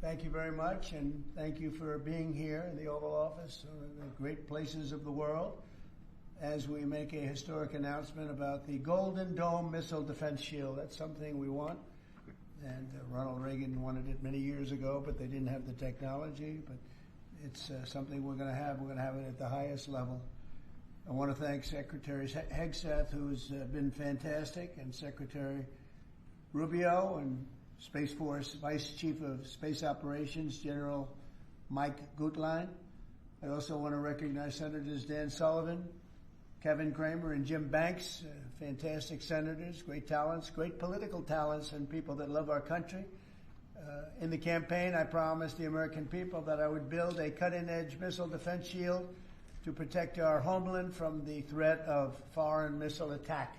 Thank you very much, and thank you for being here in the Oval Office, one of the great places of the world, as we make a historic announcement about the Golden Dome Missile Defense Shield. That's something we want, and Ronald Reagan wanted it many years ago, but they didn't have the technology, but it's something we're going to have. We're going to have it at the highest level. I want to thank Secretary Hegseth, who's been fantastic, and Secretary Rubio, and Space Force Vice Chief of Space Operations, General Mike Gutlein. I also want to recognize Senators Dan Sullivan, Kevin Cramer, and Jim Banks, fantastic senators, great talents, great political talents, and people that love our country. In the campaign, I promised the American people that I would build a cutting-edge missile defense shield to protect our homeland from the threat of foreign missile attack.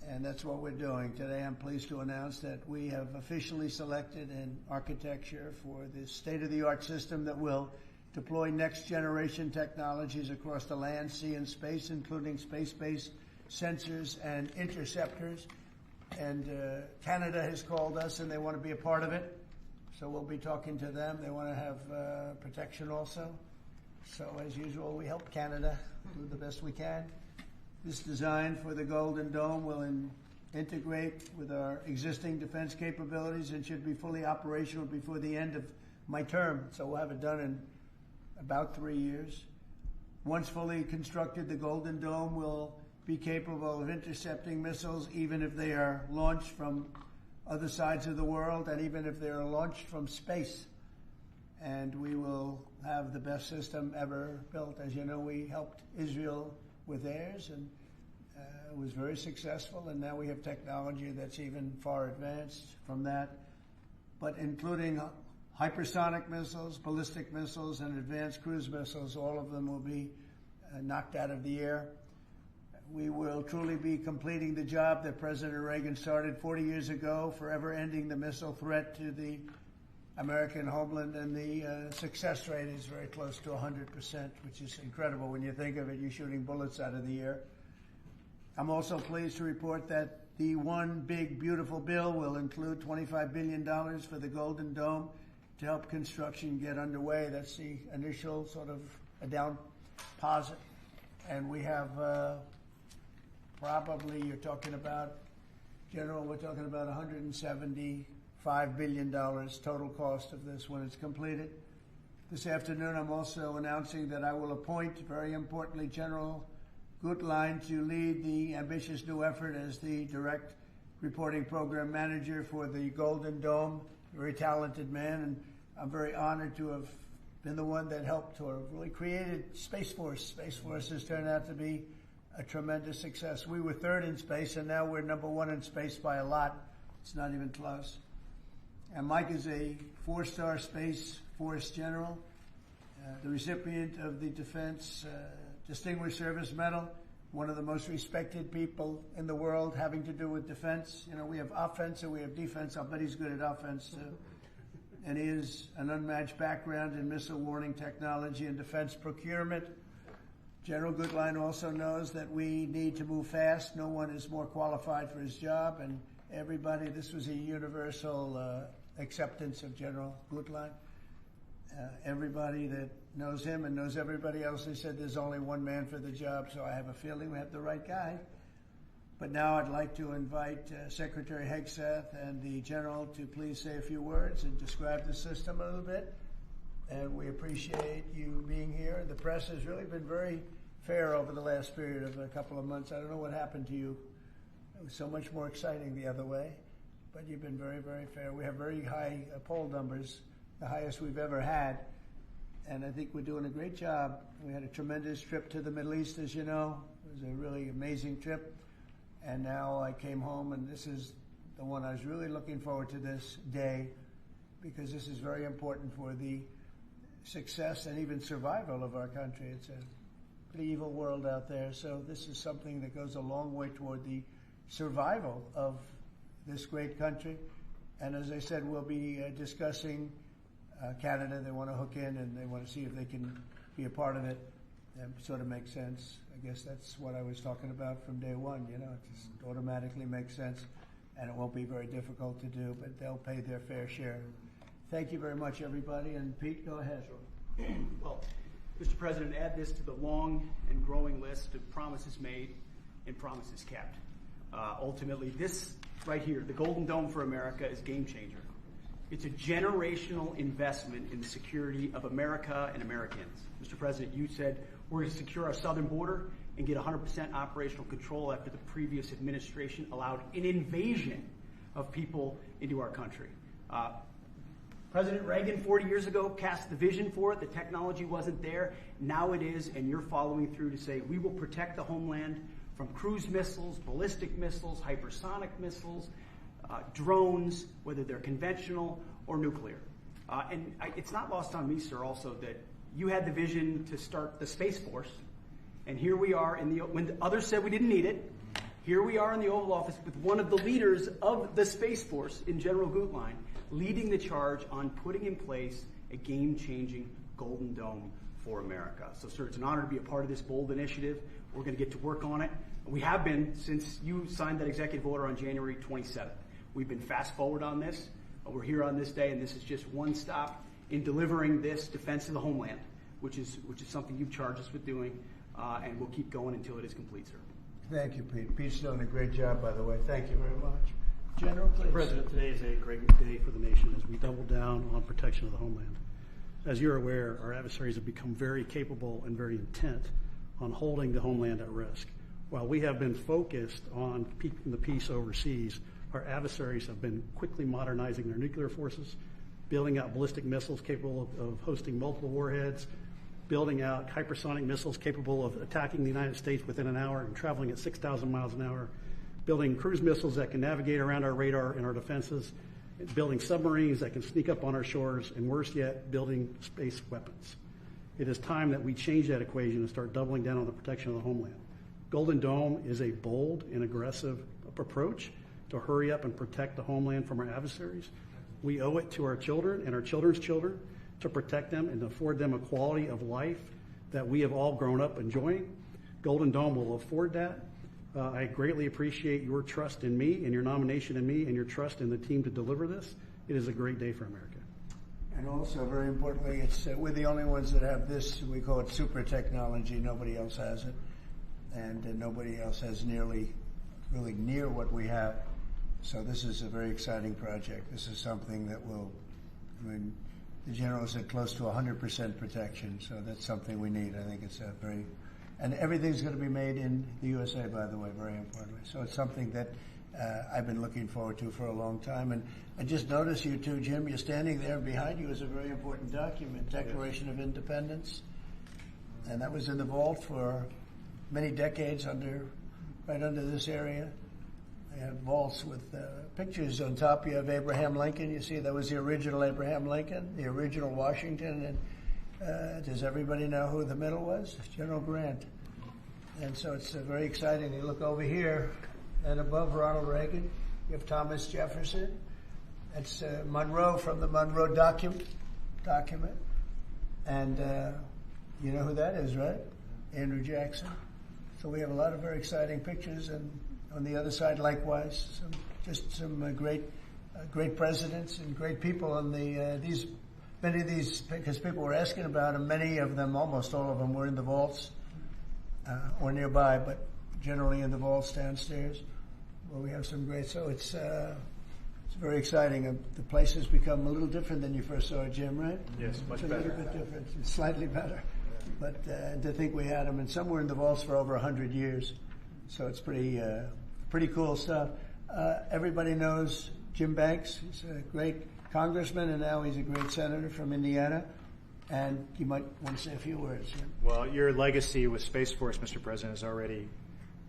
And that's what we're doing. Today, I'm pleased to announce that we have officially selected an architecture for this state-of-the-art system that will deploy next-generation technologies across the land, sea, and space, including space-based sensors and interceptors. And Canada has called us, and they want to be a part of it. So we'll be talking to them. They want to have protection also. So, as usual, we help Canada do the best we can. This design for the Golden Dome will integrate with our existing defense capabilities and should be fully operational before the end of my term. So we'll have it done in about 3 years. Once fully constructed, the Golden Dome will be capable of intercepting missiles even if they are launched from other sides of the world and even if they are launched from space. And we will have the best system ever built. As you know, we helped Israel with theirs, and it was very successful, and now we have technology that's even far advanced from that, but including hypersonic missiles, ballistic missiles, and advanced cruise missiles. All of them will be knocked out of the air. We will truly be completing the job that President Reagan started 40 years ago, forever ending the missile threat to the American homeland, and the success rate is very close to 100%, which is incredible when you think of it. You're shooting bullets out of the air. I'm also pleased to report that the One Big Beautiful Bill will include $25 billion for the Golden Dome to help construction get underway. That's the initial sort of a down deposit. And we have probably, you're talking about, General, we're talking about $175 billion total cost of this when it's completed. This afternoon, I'm also announcing that I will appoint, very importantly, General Gutlein to lead the ambitious new effort as the Direct Reporting Program Manager for the Golden Dome. A very talented man, and I'm very honored to have been the one that helped or really created Space Force. Space Force has turned out to be a tremendous success. We were third in space, and now we're number one in space by a lot. It's not even close. And Mike is a 4-star Space Force general, the recipient of the Defense Distinguished Service Medal, one of the most respected people in the world having to do with defense. You know, we have offense and we have defense. I'll bet he's good at offense, too. And he has an unmatched background in missile warning technology and defense procurement. General Gutlein also knows that we need to move fast. No one is more qualified for his job, and everybody, this was a universal acceptance of General Gutlein. Everybody that knows him and knows everybody else, they said there's only one man for the job, so I have a feeling we have the right guy. But now I'd like to invite Secretary Hegseth and the General to please say a few words and describe the system a little bit. And we appreciate you being here. The press has really been very fair over the last period of a couple of months. I don't know what happened to you. It was so much more exciting the other way, but you've been very, very fair. We have very high poll numbers, the highest we've ever had, and I think we're doing a great job. We had a tremendous trip to the Middle East, as you know. It was a really amazing trip, and now I came home, and this is the one I was really looking forward to this day, because this is very important for the success and even survival of our country. It's a pretty evil world out there, so this is something that goes a long way toward the survival of this great country. And as I said, we'll be discussing Canada. They want to hook in and they want to see if they can be a part of it. That sort of makes sense. I guess that's what I was talking about from day one. You know, it just automatically makes sense, and it won't be very difficult to do, but they'll pay their fair share. Thank you very much, everybody. And Pete, go ahead. Sure. Well, Mr. President, add this to the long and growing list of promises made and promises kept. Ultimately, this right here, the Golden Dome for America, is game changer. It's a generational investment in the security of America and Americans. Mr. President, you said we're going to secure our southern border and get 100% operational control after the previous administration allowed an invasion of people into our country. President Reagan 40 years ago cast the vision for it. The technology wasn't there. Now it is, and you're following through to say we will protect the homeland from cruise missiles, ballistic missiles, hypersonic missiles, drones, whether they're conventional or nuclear. It's not lost on me, sir, also that you had the vision to start the Space Force, and here we are when others said we didn't need it, here we are in the Oval Office with one of the leaders of the Space Force in General Gutlein leading the charge on putting in place a game-changing Golden Dome for America. So, sir, it's an honor to be a part of this bold initiative. We're going to get to work on it. We have been since you signed that executive order on January 27th. We've been fast forward on this. We're here on this day, and this is just one stop in delivering this defense of the homeland, which is something you've charged us with doing, and we'll keep going until it is complete, sir. Thank you, Pete. Pete's done a great job, by the way. Thank you very much. General, please. Mr. President, today is a great day for the nation as we double down on protection of the homeland. As you're aware, our adversaries have become very capable and very intent on holding the homeland at risk. While we have been focused on keeping the peace overseas, our adversaries have been quickly modernizing their nuclear forces, building out ballistic missiles capable of hosting multiple warheads, building out hypersonic missiles capable of attacking the United States within an hour and traveling at 6,000 miles an hour, building cruise missiles that can navigate around our radar and our defenses, building submarines that can sneak up on our shores, and worse yet, building space weapons. It is time that we change that equation and start doubling down on the protection of the homeland. Golden Dome is a bold and aggressive approach to hurry up and protect the homeland from our adversaries. We owe it to our children and our children's children to protect them and to afford them a quality of life that we have all grown up enjoying. Golden Dome will afford that. I greatly appreciate your trust in me and your nomination in me and your trust in the team to deliver this. It is a great day for America. And also, very importantly, it's we're the only ones that have this. We call it super technology. Nobody else has it. And nobody else has really near what we have. So this is a very exciting project. This is something that will, the general said close to 100% protection. So that's something we need. I think it's a very, and everything's going to be made in the USA, by the way, very importantly. So it's something that I've been looking forward to for a long time. And I just noticed you too, Jim, you're standing there. Behind you is a very important document, Declaration of Independence. And that was in the vault for many decades right under this area. They have vaults with pictures on top. You have Abraham Lincoln. You see that was the original Abraham Lincoln, the original Washington. And does everybody know who the middle was? General Grant. And so it's very exciting. You look over here, and above Ronald Reagan, you have Thomas Jefferson. That's Monroe from the Monroe document. And you know who that is, right? Andrew Jackson. So we have a lot of very exciting pictures, and on the other side, likewise, some great presidents and great people. And many of these, because people were asking about them, many of them, almost all of them, were in the vaults or nearby, but generally in the vaults downstairs, where we have some great. So it's very exciting. The place has become a little different than you first saw it, Jim, right? Yes, much better. A little bit different, slightly better. But to think we had them, and some were in the vaults for over 100 years. So it's pretty cool stuff. Everybody knows Jim Banks. He's a great congressman, and now he's a great senator from Indiana. And you might want to say a few words. Jim. Well, your legacy with Space Force, Mr. President, is already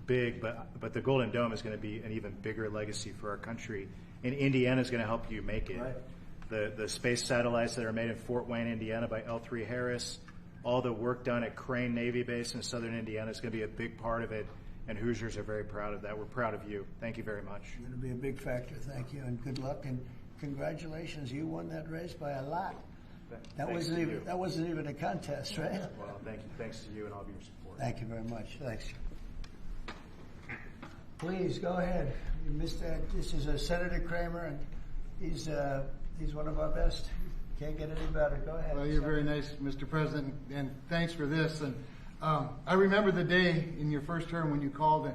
big, but the Golden Dome is going to be an even bigger legacy for our country. And Indiana is going to help you make it. Right. The space satellites that are made in Fort Wayne, Indiana by L3 Harris, all the work done at Crane Navy Base in southern Indiana is going to be a big part of it, and Hoosiers are very proud of that. We're proud of you. Thank you very much. It's going to be a big factor. Thank you, and good luck, and congratulations. You won that race by a lot. That wasn't even a contest, right? Well, thank you. Thanks to you and all of your support. Thank you very much. Thanks. Please go ahead. You missed that. This is Senator Kramer, and he's one of our best. Can't get any better. Go ahead. Well, you're very nice, Mr. President, and thanks for this. And I remember the day in your first term when you called, and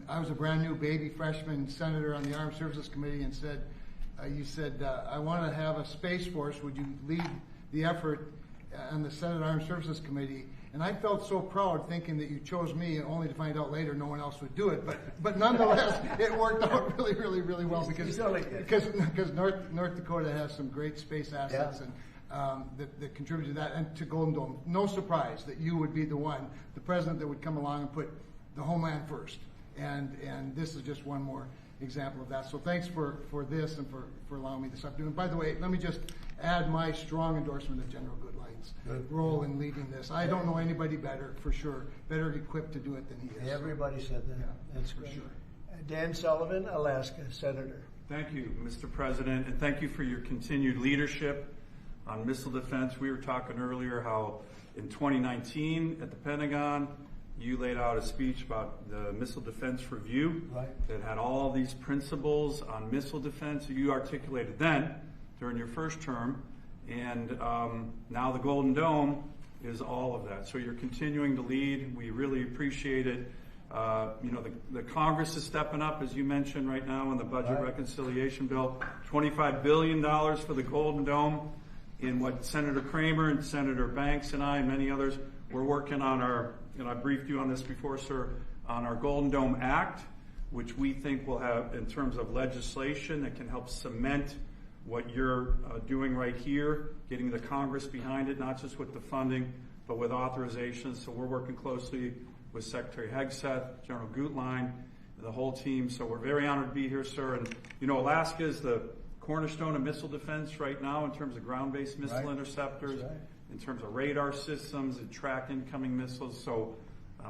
I was a brand new baby freshman senator on the Armed Services Committee, and you said, I want to have a Space Force. Would you lead the effort on the Senate Armed Services Committee? And I felt so proud thinking that you chose me, only to find out later no one else would do it. But nonetheless, it worked out really, really, really well because North Dakota has some great space assets and that contribute to that and to Golden Dome. No surprise that you would be the president that would come along and put the homeland first. And this is just one more example of that. So thanks for this and for allowing me this opportunity. And by the way, let me just add my strong endorsement of General Goodline's role in leading this. I don't know anybody better, for sure, better equipped to do it than he is. Everybody said that. Yeah, That's for great. sure. Dan Sullivan, Alaska, Senator. Thank you, Mr. President, and thank you for your continued leadership on missile defense. We were talking earlier how in 2019 at the Pentagon, you laid out a speech about the Missile Defense Review that had all these principles on missile defense that you articulated then during your first term, and now the Golden Dome is all of that. So you're continuing to lead. We really appreciate it. The Congress is stepping up, as you mentioned right now, in the budget reconciliation bill. $25 billion for the Golden Dome. In what Senator Kramer and Senator Banks and I and many others, we're working on I briefed you on this before, sir, on our Golden Dome Act, which we think will have, in terms of legislation that can help cement what you're doing right here, getting the Congress behind it, not just with the funding, but with authorizations. So we're working closely with Secretary Hegseth, General Gutlein, the whole team. So we're very honored to be here, sir. And, Alaska is the cornerstone of missile defense right now in terms of ground-based missile interceptors, in terms of radar systems and track incoming missiles. So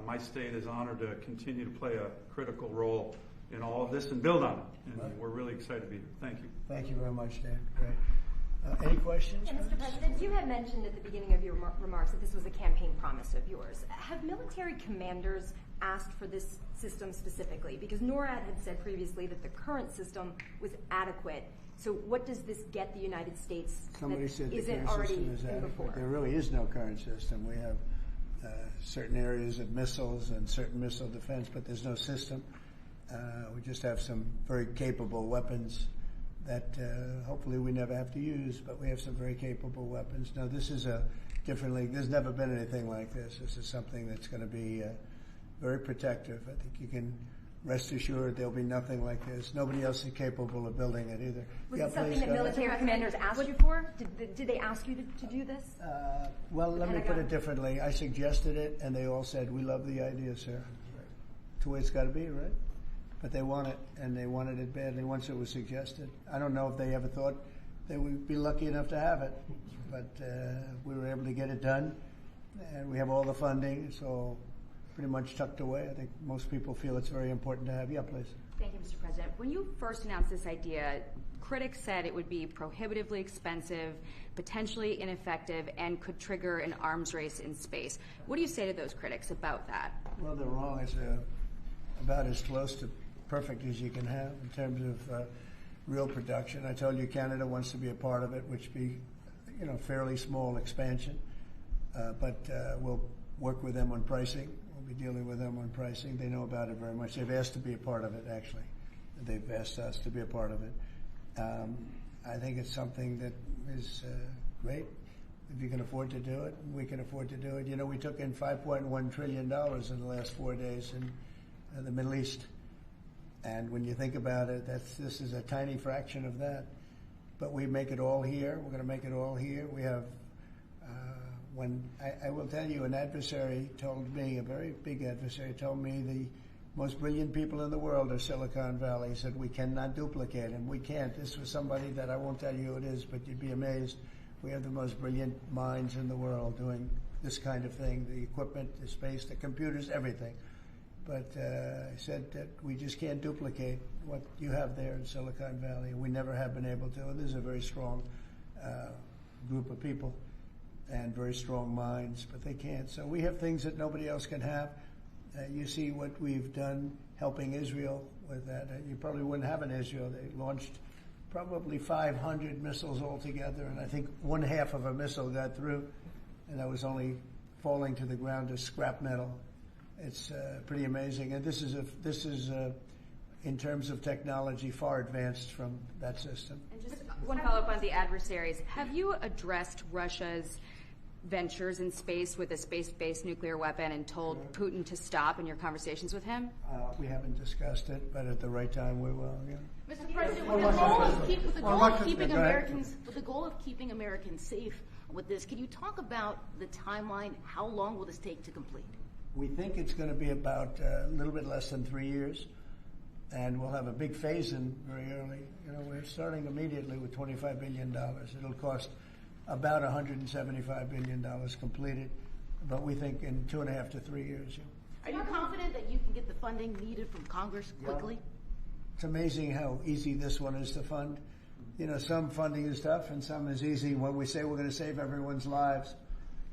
my state is honored to continue to play a critical role in all of this and build on it. And we're really excited to be here. Thank you. Thank you very much, Dan. Great. Any questions? Yeah, Mr. President, you had mentioned at the beginning of your remarks that this was a campaign promise of yours. Have military commanders asked for this system specifically? Because NORAD had said previously that the current system was adequate. So what does this get the United States Somebody said the isn't current already system is in adequate. before? There really is no current system. We have certain areas of missiles and certain missile defense, but there's no system. We just have some very capable weapons that hopefully we never have to use, but we have some very capable weapons. Now, this is a different league. There's never been anything like this. This is something that's going to be very protective. I think you can rest assured there'll be nothing like this. Nobody else is capable of building it either. Was it something that military commanders asked you for? Did they ask you to do this? Well, let me put it differently. I suggested it, and they all said, we love the idea, sir. It's the way it's got to be, right? But they want it, and they wanted it badly once it was suggested. I don't know if they ever thought they would be lucky enough to have it, but we were able to get it done, and we have all the funding, so pretty much tucked away. I think most people feel it's very important to have. Yeah, please. Thank you, Mr. President. When you first announced this idea, critics said it would be prohibitively expensive, potentially ineffective, and could trigger an arms race in space. What do you say to those critics about that? Well, they're wrong. It's about as close to perfect as you can have in terms of real production. I told you Canada wants to be a part of it, which be, fairly small expansion, but we'll work with them on pricing. We'll be dealing with them on pricing. They know about it very much. They've asked to be a part of it, actually. They've asked us to be a part of it. I think it's something that is great. If you can afford to do it, we can afford to do it. We took in $5.1 trillion in the last 4 days in the Middle East. And when you think about it, this is a tiny fraction of that. But we make it all here. We're going to make it all here. We have, I will tell you, an adversary told me, a very big adversary told me the most brilliant people in the world are Silicon Valley. He said, we cannot duplicate him. We can't. This was somebody that I won't tell you who it is, but you'd be amazed. We have the most brilliant minds in the world doing this kind of thing, the equipment, the space, the computers, everything. But I said that we just can't duplicate what you have there in Silicon Valley. We never have been able to. And there's a very strong group of people and very strong minds, but they can't. So we have things that nobody else can have. You see what we've done helping Israel with that. You probably wouldn't have an Israel. They launched probably 500 missiles altogether, and I think one half of a missile got through, and that was only falling to the ground as scrap metal. It's pretty amazing, and this is in terms of technology, far advanced from that system. And just one follow-up on the adversaries. Have you addressed Russia's ventures in space with a space-based nuclear weapon and told Putin to stop in your conversations with him? We haven't discussed it, but at the right time we will. Yeah. Mr. President, with the goal of keeping Americans safe with this, can you talk about the timeline? How long will this take to complete? We think it's going to be about a little bit less than 3 years, and we'll have a big phase-in very early. You know, we're starting immediately with $25 billion. It'll cost about $175 billion completed, but we think in 2.5 to 3 years. Are you confident that you can get the funding needed from Congress quickly? It's amazing how easy this one is to fund. You know, some funding is tough and some is easy. When we say we're going to save everyone's lives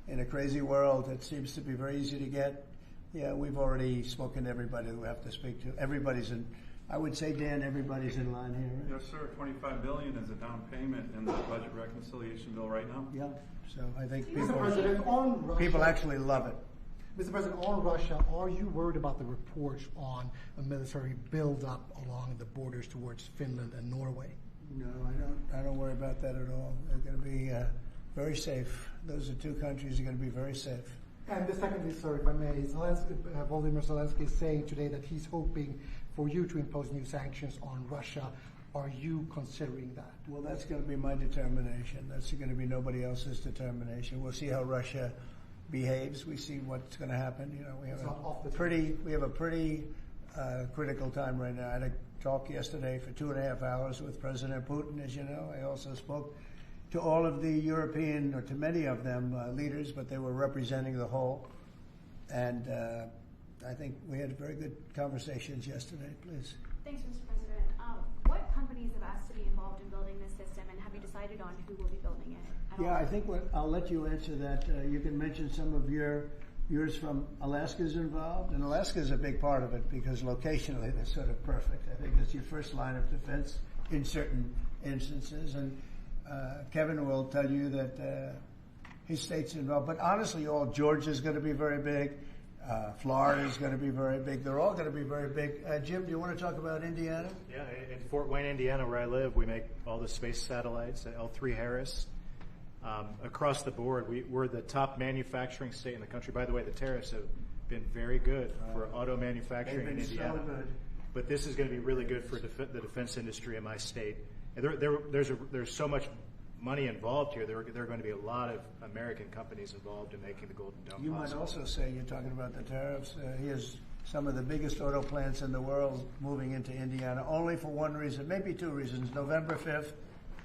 in a crazy world, it seems to be very easy to get. Yeah, we've already spoken to everybody we have to speak to. Everybody's in, I would say, Dan, everybody's in line here. Right? Yes, sir. $25 billion is a down payment in the budget reconciliation bill right now. Yeah, so I think people actually love it. Mr. President, on Russia, are you worried about the reports on a military buildup along the borders towards Finland and Norway? No, I don't worry about that at all. They're going to be very safe. Those are two countries that are going to be very safe. And the second is, sir, if I may, Volodymyr Zelensky is saying today that he's hoping for you to impose new sanctions on Russia. Are you considering that? Well, that's going to be my determination. That's going to be nobody else's determination. We'll see how Russia behaves. We see what's going to happen. You know, we have a pretty critical time right now. I had a talk yesterday for 2.5 hours with President Putin, as you know. I also spoke to all of the European, or to many of them, leaders, but they were representing the whole. And I think we had very good conversations yesterday. Please. Thanks, Mr. President. What companies have asked to be involved in building this system, and have you decided on who will be building it? Yeah, I think I'll let you answer that. You can mention some of yours from Alaska's involved, and Alaska's a big part of it because locationally they're sort of perfect. I think that's your first line of defense in certain instances, and Kevin will tell you that his state's involved. But honestly, Georgia's going to be very big. Florida's going to be very big. They're all going to be very big. Jim, do you want to talk about Indiana? Yeah, in Fort Wayne, Indiana, where I live, we make all the space satellites at L3 Harris. Across the board, we're the top manufacturing state in the country. By the way, the tariffs have been very good for auto manufacturing in Indiana. So good. But this is going to be really good for the defense industry in my state. And there's so much money involved here. There are going to be a lot of American companies involved in making the Golden Dome You possible. might also say, you're talking about the tariffs, here's some of the biggest auto plants in the world moving into Indiana, only for one reason, maybe two reasons, November 5th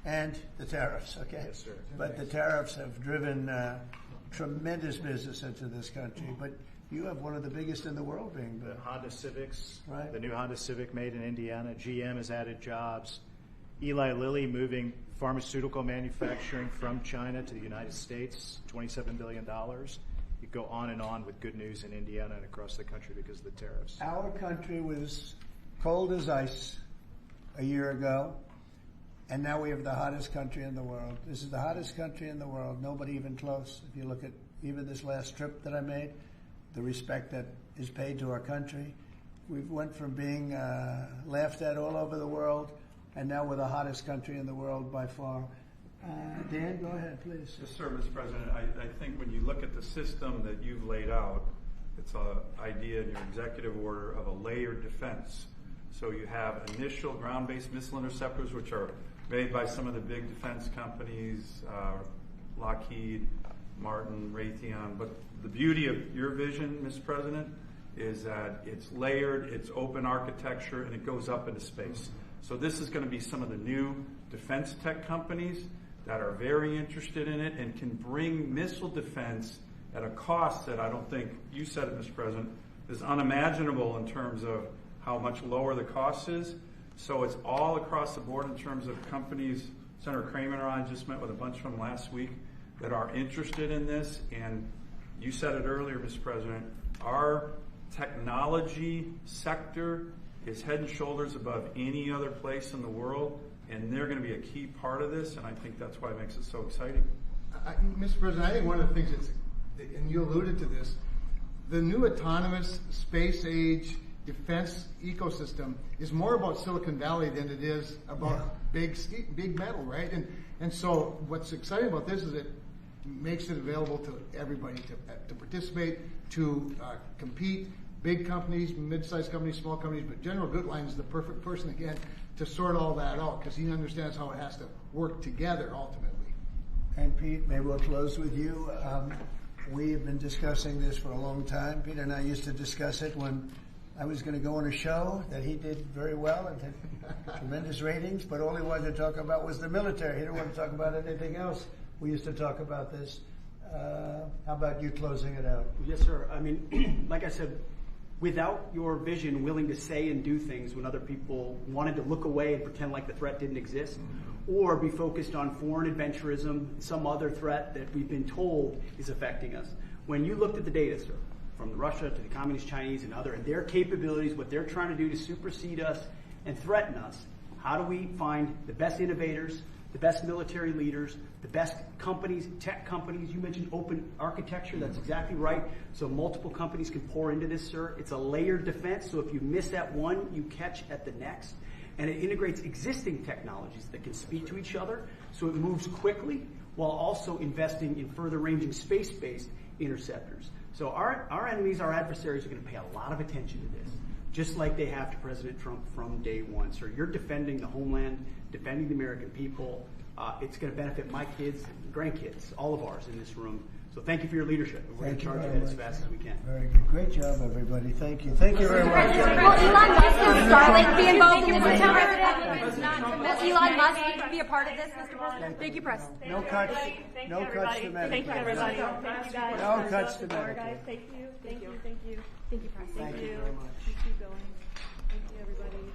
and the tariffs, okay? Yes, sir. But the tariffs have driven tremendous business into this country. But you have one of the biggest in the world being built. The Honda Civics, right? The new Honda Civic made in Indiana. GM has added jobs. Eli Lilly moving pharmaceutical manufacturing from China to the United States, $27 billion. You go on and on with good news in Indiana and across the country because of the tariffs. Our country was cold as ice a year ago, and now we have the hottest country in the world. This is the hottest country in the world, nobody even close. If you look at even this last trip that I made, the respect that is paid to our country. We went from being laughed at all over the world, and now we're the hottest country in the world by far. Dan, go ahead, please. Yes, sir, Mr. President. I think when you look at the system that you've laid out, it's an idea in your executive order of a layered defense. So you have initial ground-based missile interceptors, which are made by some of the big defense companies, Lockheed, Martin, Raytheon. But the beauty of your vision, Mr. President, is that it's layered, it's open architecture, and it goes up into space. So this is going to be some of the new defense tech companies that are very interested in it and can bring missile defense at a cost that I don't think, you said it, Mr. President, is unimaginable in terms of how much lower the cost is. So it's all across the board in terms of companies. Senator Kramer and I just met with a bunch of them last week that are interested in this. And you said it earlier, Mr. President, our technology sector is head and shoulders above any other place in the world. and they're going to be a key part of this, and I think that's why it makes it so exciting. Mr. President, I think one of the things that's, and you alluded to this, the new autonomous space age defense ecosystem is more about Silicon Valley than it is about big metal, right? And so what's exciting about this is it makes it available to everybody to participate, to compete. Big companies, mid-sized companies, small companies, but General Gutlein is the perfect person again to sort all that out because he understands how it has to work together ultimately. And Pete, maybe we'll close with you. We have been discussing this for a long time. Peter and I used to discuss it when I was going to go on a show that he did very well and had tremendous ratings, but all he wanted to talk about was the military. He didn't want to talk about anything else. We used to talk about this. How about you closing it out? Yes, sir. I mean, like I said, without your vision, willing to say and do things when other people wanted to look away and pretend like the threat didn't exist, or be focused on foreign adventurism, some other threat that we've been told is affecting us. When you looked at the data, sir, from Russia to the Communist Chinese and their capabilities, what they're trying to do to supersede us and threaten us, how do we find the best innovators, the best military leaders, the best companies, tech companies? You mentioned open architecture. That's exactly right. So multiple companies can pour into this, sir. It's a layered defense. So if you miss at one, you catch at the next. And it integrates existing technologies that can speak to each other. So it moves quickly while also investing in further ranging space-based interceptors. So our enemies, our adversaries are going to pay a lot of attention to this, just like they have to President Trump from day one. So you're defending the homeland, defending the American people. It's going to benefit my kids, grandkids, all of ours in this room. So thank you for your leadership. We're going to charge ahead as fast as we can. Very good. Great job, everybody. Thank you. Thank you very much. Will Elon Musk and Starlink be involved in this? Will Elon Musk be a part of this, Mr. President? Thank you, Press. No cuts. No cuts to medical. Thank you, everybody. Thank you, guys. No cuts to medical. Thank you. Thank you. Thank you. Thank you, Press. Thank you very much. Keep going. Thank you, everybody.